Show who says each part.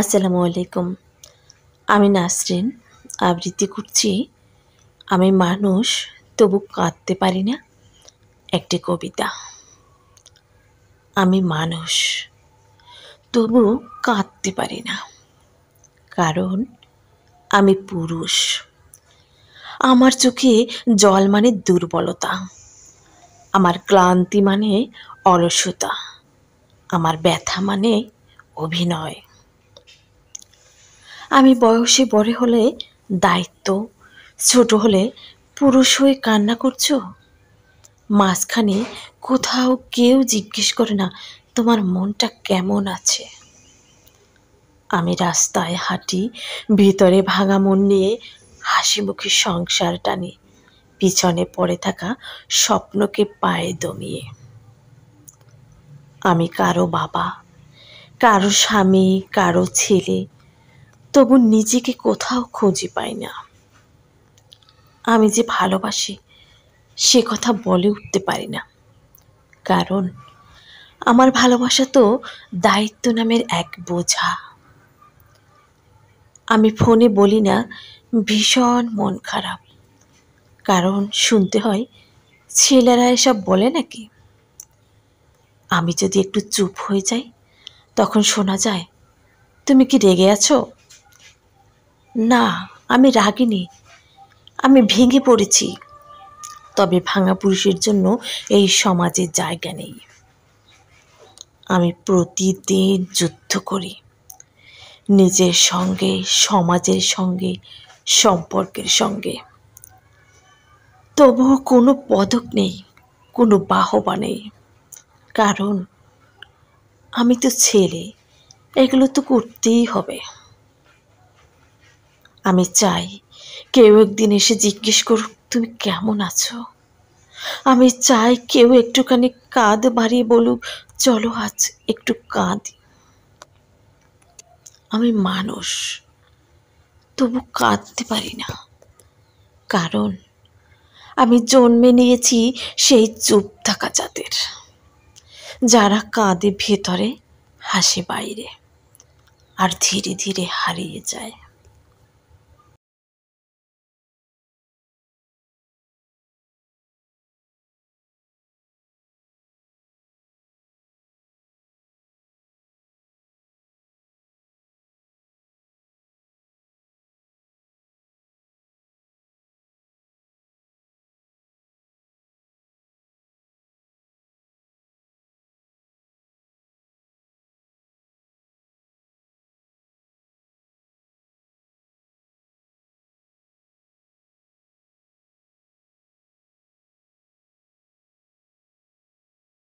Speaker 1: আসসালামু আলাইকুম। আমি নাসরিন আবৃত্তি করছি আমি মানুষ তবু কাঁদতে পারি না একটি কবিতা। আমি মানুষ তবু কাঁদতে পারি না, কারণ আমি পুরুষ। আমার চোখে জল মানে দুর্বলতা, আমার ক্লান্তি মানে অলসতা, আমার ব্যথা মানে অভিনয়। আমি বয়সে বড় হলে দায়িত্ব, ছোট হলে পুরুষ হয়ে কান্না করছো। মাঝখানে কোথাও কেউ জিজ্ঞেস করে না তোমার মনটা কেমন আছে। আমি রাস্তায় হাঁটি ভিতরে ভাঙা মন নিয়ে, হাসি মুখে সংসার টানি, পিছনে পড়ে থাকা স্বপ্নকে পায়ে দমিয়ে। আমি কারো বাবা, কারো স্বামী, কারো ছেলে, তবু নিজেকে কোথাও খুঁজে পাই না। আমি যে ভালোবাসি সে কথা বলে উঠতে পারি না, কারণ আমার ভালোবাসা তো দায়িত্ব নামের এক বোঝা। আমি ফোনে বলি না ভীষণ মন খারাপ, কারণ শুনতে হয় ছেলেরা এসব বলে নাকি। আমি যদি একটু চুপ হয়ে যাই তখন শোনা যায় তুমি কি রেগে আছো। না, আমি রাগিনি, আমি ভেঙে পড়েছি। তবে ভাঙা পুরুষের জন্য এই সমাজে জায়গা নেই। আমি প্রতিদিন যুদ্ধ করি, নিজের সঙ্গে, সমাজের সঙ্গে, সম্পর্কের সঙ্গে। তবুও কোনো পদক নেই, কোনো বাহবা নেই, কারণ আমি তো ছেলে, এগুলো তো করতেই হবে। আমি চাই কেউ একদিন এসে জিজ্ঞেস করুক তুমি কেমন আছো। আমি চাই কেউ একটুখানি কাঁধ বাড়িয়ে বলুক চলো আজ একটু কাঁদি। আমি মানুষ তবু কাঁদতে পারি না, কারণ আমি জন্মে নিয়েছি সেই চুপ থাকা জাতের, যারা কাঁদে ভেতরে, হাসে বাইরে, আর ধীরে ধীরে হারিয়ে যায়।